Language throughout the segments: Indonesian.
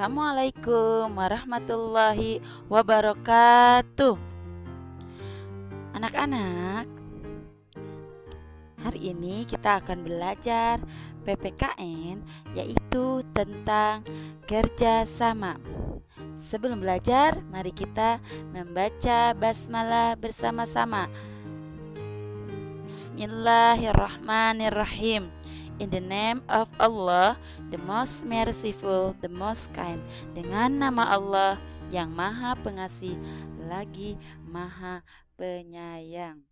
Assalamualaikum warahmatullahi wabarakatuh. Anak-anak, hari ini kita akan belajar PPKN, yaitu tentang kerjasama. Sebelum belajar, mari kita membaca basmalah bersama-sama. Bismillahirrahmanirrahim. In the name of Allah, the most merciful, the most kind. Dengan nama Allah yang maha pengasih lagi maha penyayang.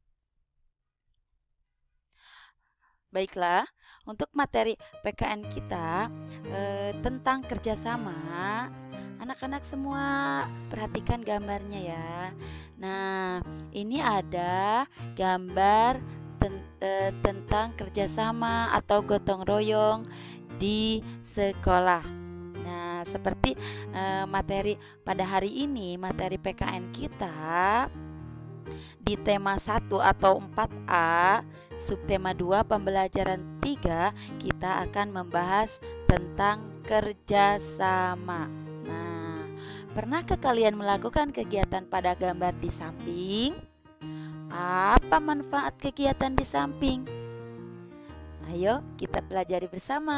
Baiklah, untuk materi PKN kita tentang kerjasama, anak-anak semua perhatikan gambarnya ya. Nah, ini ada gambar tentang kerjasama atau gotong royong di sekolah. Nah, seperti materi pada hari ini, materi PKN kita di tema 1 atau 4A, subtema 2 pembelajaran 3, kita akan membahas tentang kerjasama. Nah, pernahkah kalian melakukan kegiatan pada gambar di samping? Apa manfaat kegiatan di samping? Ayo kita pelajari bersama.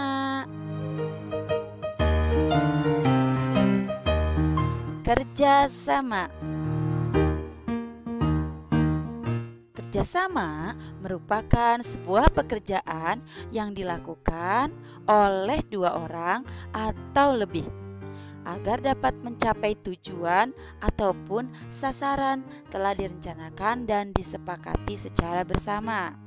Kerjasama. Kerjasama merupakan sebuah pekerjaan yang dilakukan oleh 2 orang atau lebih agar dapat mencapai tujuan ataupun sasaran telah direncanakan dan disepakati secara bersama.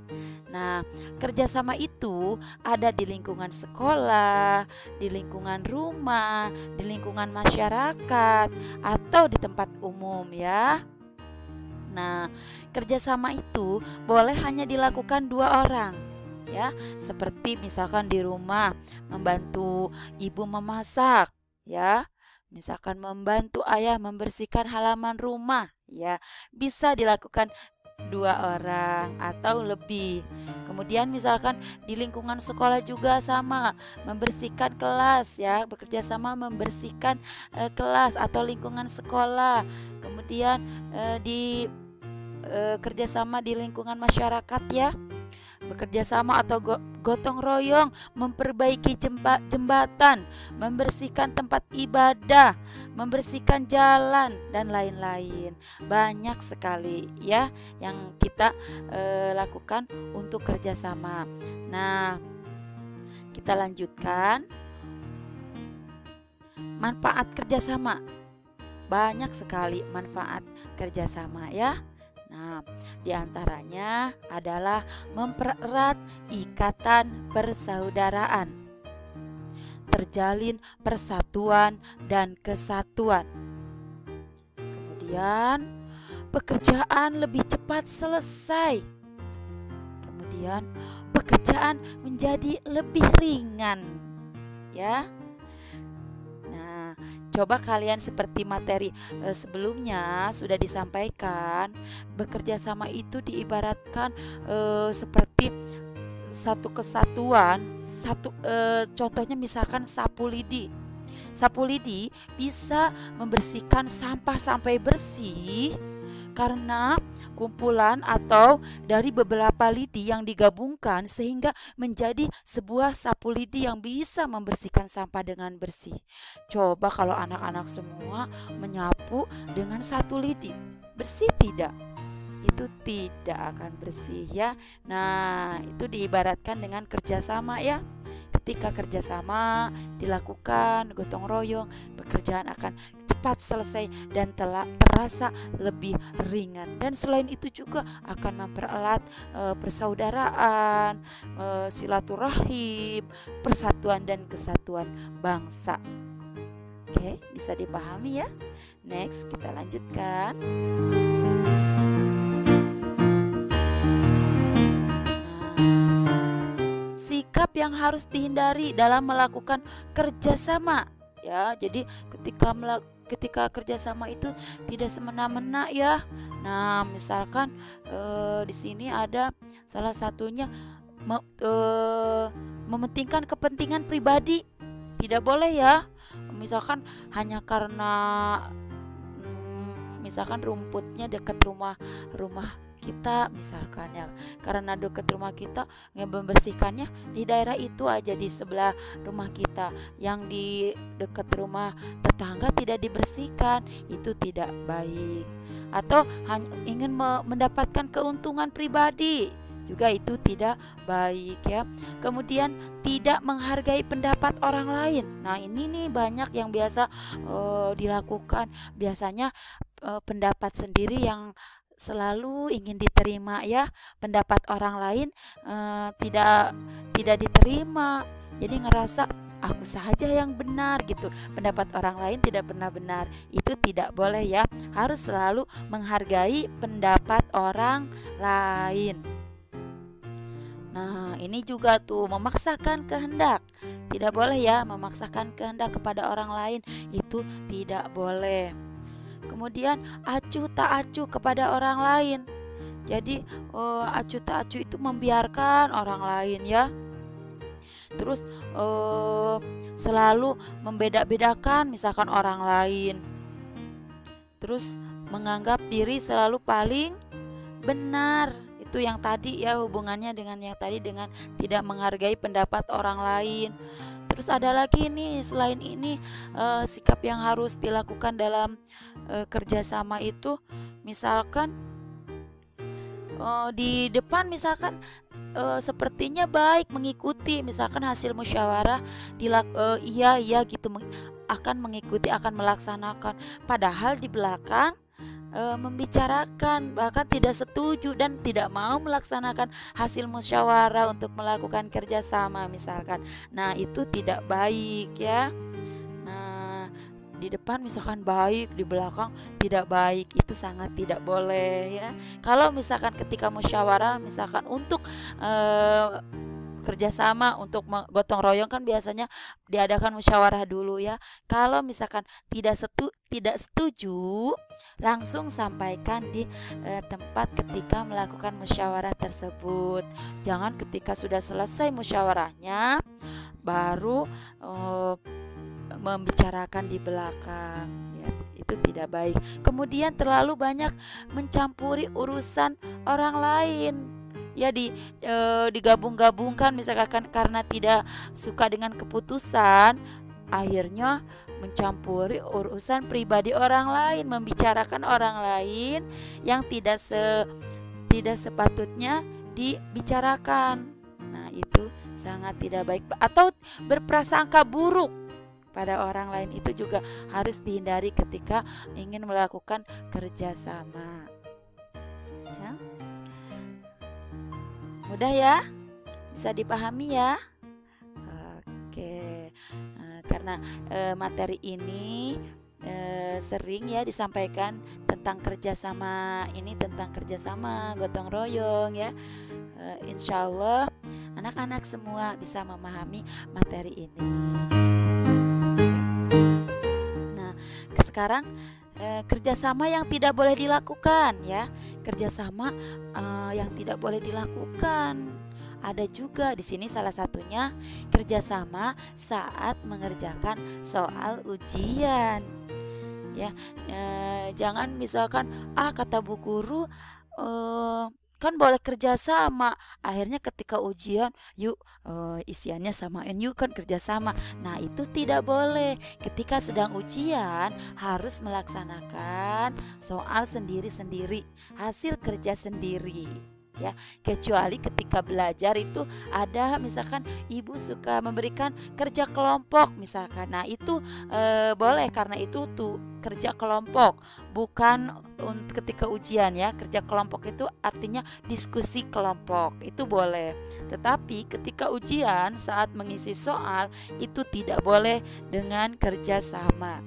Nah, kerjasama itu ada di lingkungan sekolah, di lingkungan rumah, di lingkungan masyarakat, atau di tempat umum ya. Nah, kerjasama itu boleh hanya dilakukan 2 orang ya, seperti misalkan di rumah membantu ibu memasak ya, misalkan membantu ayah membersihkan halaman rumah ya, bisa dilakukan 2 orang atau lebih. Kemudian misalkan di lingkungan sekolah juga sama, membersihkan kelas ya, bekerja sama membersihkan kelas atau lingkungan sekolah. Kemudian di kerjasama di lingkungan masyarakat ya, bekerja sama atau gotong royong memperbaiki jembatan, membersihkan tempat ibadah, membersihkan jalan dan lain-lain. Banyak sekali ya yang kita lakukan untuk kerjasama. Nah, kita lanjutkan. Manfaat kerjasama, banyak sekali manfaat kerjasama ya. Nah, diantaranya adalah mempererat ikatan persaudaraan, terjalin persatuan dan kesatuan. Kemudian, pekerjaan lebih cepat selesai. Kemudian, pekerjaan menjadi lebih ringan. Ya. Coba kalian seperti materi sebelumnya sudah disampaikan, bekerja sama itu diibaratkan seperti satu kesatuan, contohnya misalkan sapu lidi. Sapu lidi bisa membersihkan sampah sampai bersih karena kumpulan atau dari beberapa lidi yang digabungkan sehingga menjadi sebuah sapu lidi yang bisa membersihkan sampah dengan bersih. Coba kalau anak-anak semua menyapu dengan satu lidi, bersih tidak? Itu tidak akan bersih ya. Nah, itu diibaratkan dengan kerjasama ya. Ketika kerjasama dilakukan gotong royong, pekerjaan akan cepat selesai dan terasa lebih ringan. Dan selain itu juga akan mempererat persaudaraan, silaturahim, persatuan dan kesatuan bangsa. Oke, bisa dipahami ya. Next, kita lanjutkan. Sikap yang harus dihindari dalam melakukan kerjasama ya. Jadi ketika kerjasama itu tidak semena-mena ya. Nah, misalkan di sini ada salah satunya mementingkan kepentingan pribadi Tidak boleh ya. Misalkan hanya karena misalkan rumputnya dekat rumah rumah kita misalkan ya, karena dekat rumah kita membersihkannya di daerah itu aja, di sebelah rumah kita, yang di dekat rumah tetangga tidak dibersihkan, itu tidak baik. Atau hanya ingin mendapatkan keuntungan pribadi, juga itu tidak baik ya. Kemudian tidak menghargai pendapat orang lain. Nah ini nih banyak yang biasa dilakukan. Biasanya pendapat sendiri yang selalu ingin diterima ya, pendapat orang lain tidak diterima, jadi ngerasa aku saja yang benar gitu, pendapat orang lain tidak pernah benar. Itu tidak boleh ya, harus selalu menghargai pendapat orang lain. Nah ini juga tuh memaksakan kehendak, tidak boleh ya, memaksakan kehendak kepada orang lain itu tidak boleh. Kemudian acuh tak acuh kepada orang lain. Jadi acuh tak acuh itu membiarkan orang lain ya. Terus selalu membeda-bedakan misalkan orang lain. Terus menganggap diri selalu paling benar. Itu yang tadi ya, hubungannya dengan yang tadi, dengan tidak menghargai pendapat orang lain. Terus ada lagi nih selain ini, sikap yang harus dilakukan dalam kerjasama itu, misalkan di depan misalkan sepertinya baik mengikuti misalkan hasil musyawarah, iya gitu, akan mengikuti, akan melaksanakan, padahal di belakang membicarakan, bahkan tidak setuju dan tidak mau melaksanakan hasil musyawarah untuk melakukan kerjasama misalkan. Nah itu tidak baik ya. Nah di depan misalkan baik, di belakang tidak baik, itu sangat tidak boleh ya. Kalau misalkan ketika musyawarah misalkan untuk kerjasama, untuk gotong royong kan biasanya diadakan musyawarah dulu ya. Kalau misalkan tidak setuju, langsung sampaikan di tempat ketika melakukan musyawarah tersebut. Jangan ketika sudah selesai musyawarahnya baru membicarakan di belakang ya, itu tidak baik. Kemudian terlalu banyak mencampuri urusan orang lain ya, digabung-gabungkan misalkan karena tidak suka dengan keputusan, akhirnya mencampuri urusan pribadi orang lain, membicarakan orang lain yang tidak sepatutnya dibicarakan. Nah itu sangat tidak baik. Atau berprasangka buruk pada orang lain, itu juga harus dihindari ketika ingin melakukan kerjasama ya. Mudah ya, bisa dipahami ya. Oke, karena materi ini sering ya disampaikan tentang kerjasama ini, tentang kerjasama gotong royong ya. Insya Allah anak-anak semua bisa memahami materi ini. Nah sekarang kerjasama yang tidak boleh dilakukan ya. Kerjasama yang tidak boleh dilakukan ada juga di sini, salah satunya kerjasama saat mengerjakan soal ujian ya. Jangan misalkan kata bu guru kan boleh kerjasama, akhirnya ketika ujian yuk isiannya samain yuk, kan kerjasama. Nah itu tidak boleh. Ketika sedang ujian harus melaksanakan soal sendiri-sendiri, hasil kerja sendiri ya. Kecuali ketika belajar itu ada misalkan ibu suka memberikan kerja kelompok misalkan, nah itu boleh, karena itu tuh kerja kelompok, bukan ketika ujian ya. Kerja kelompok itu artinya diskusi kelompok, itu boleh. Tetapi ketika ujian saat mengisi soal itu tidak boleh dengan kerjasama.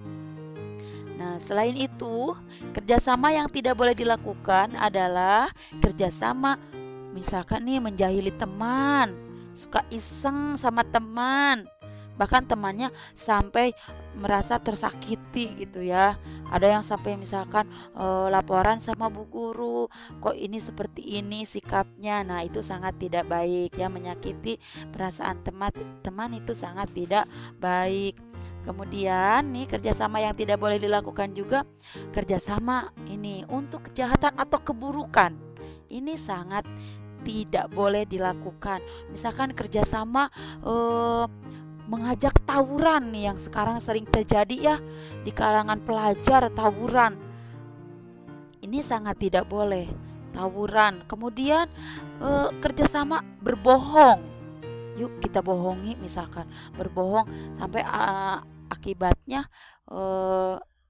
Nah, selain itu, kerjasama yang tidak boleh dilakukan adalah kerjasama misalkan nih menjahili teman, suka iseng sama teman, Bahkan temannya sampai merasa tersakiti gitu ya. Ada yang sampai misalkan laporan sama bu guru, kok ini seperti ini sikapnya. Nah, itu sangat tidak baik ya, menyakiti perasaan teman itu sangat tidak baik. Kemudian nih, kerjasama yang tidak boleh dilakukan juga kerjasama ini untuk kejahatan atau keburukan. Ini sangat tidak boleh dilakukan. Misalkan kerjasama mengajak tawuran nih, yang sekarang sering terjadi ya di kalangan pelajar, tawuran. Ini sangat tidak boleh, tawuran. Kemudian kerjasama berbohong. Yuk kita bohongi, misalkan berbohong sampai akibatnya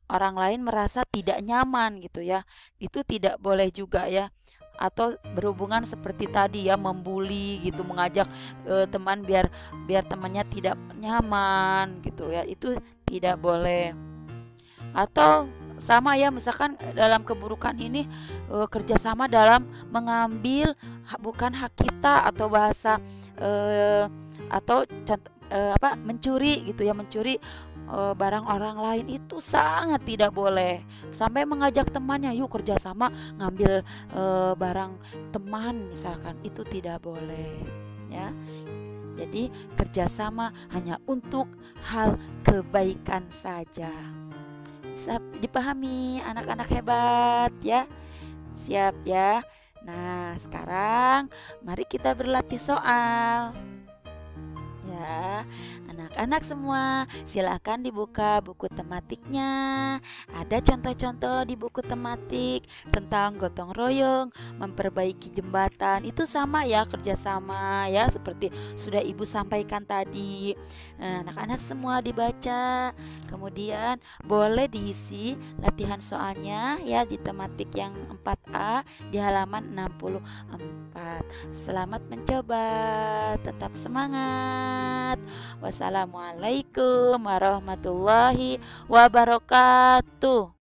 orang lain merasa tidak nyaman gitu ya. Itu tidak boleh juga ya. Atau berhubungan seperti tadi ya, membuli gitu, mengajak teman biar temannya tidak nyaman gitu ya, itu tidak boleh. Atau sama ya, misalkan dalam keburukan ini kerjasama dalam mengambil bukan hak kita, atau bahasa atau mencuri gitu ya, mencuri barang orang lain. Itu sangat tidak boleh. Sampai mengajak temannya, yuk kerjasama ngambil barang teman misalkan, itu tidak boleh ya. Jadi kerjasama hanya untuk hal kebaikan saja. Bisa dipahami anak-anak hebat ya? Siap ya. Nah, sekarang mari kita berlatih soal ya. Anak-anak semua, silakan dibuka buku tematiknya. Ada contoh-contoh di buku tematik tentang gotong royong, memperbaiki jembatan. Itu sama ya, kerjasama ya, seperti sudah Ibu sampaikan tadi. Anak-anak semua dibaca. Kemudian boleh diisi latihan soalnya ya di tematik yang 4A di halaman 64. Selamat mencoba, tetap semangat. Wassalamualaikum warahmatullahi wabarakatuh.